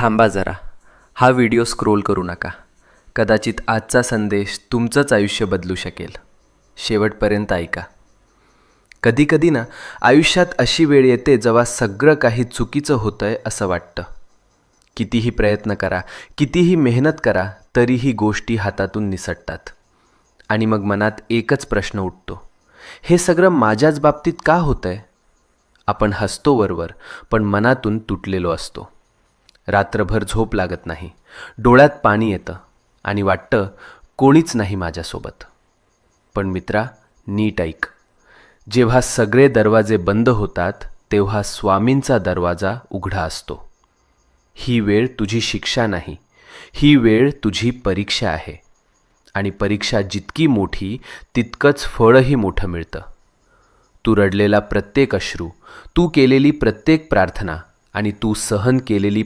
थांबा जरा. हा व्हिडिओ स्क्रोल करू नका. कदाचित आजचा संदेश तुमचंच आयुष्य बदलू शकेल. शेवटपर्यंत ऐका. कधीकधी ना आयुष्यात अशी वेळ येते जेव्हा सगळं काही चुकीचं होतंय असं वाटतं. कितीही प्रयत्न करा, कितीही मेहनत करा, तरीही गोष्टी हातातून निसटतात. आणि मग मनात एकच प्रश्न उठतो, हे सगळं माझ्याच बाबतीत का होतंय? आपण हसतो वरवर, पण मनातून तुटलेलो असतो. रात्रभर झोप लागत नाही, डोळ्यात पाणी येतं आणि वाटतं कोणीच नाही माझ्यासोबत. पण मित्रा, नीट ऐक. जेव्हा सगळे दरवाजे बंद होतात तेव्हा स्वामींचा दरवाजा उघडा असतो. ही वेळ तुझी शिक्षा नाही, ही वेळ तुझी परीक्षा आहे. आणि परीक्षा जितकी मोठी तितकंच फळही मोठं मिळतं. तू रडलेला प्रत्येक अश्रू, तू केलेली प्रत्येक प्रार्थना आणि तू सहन केलेली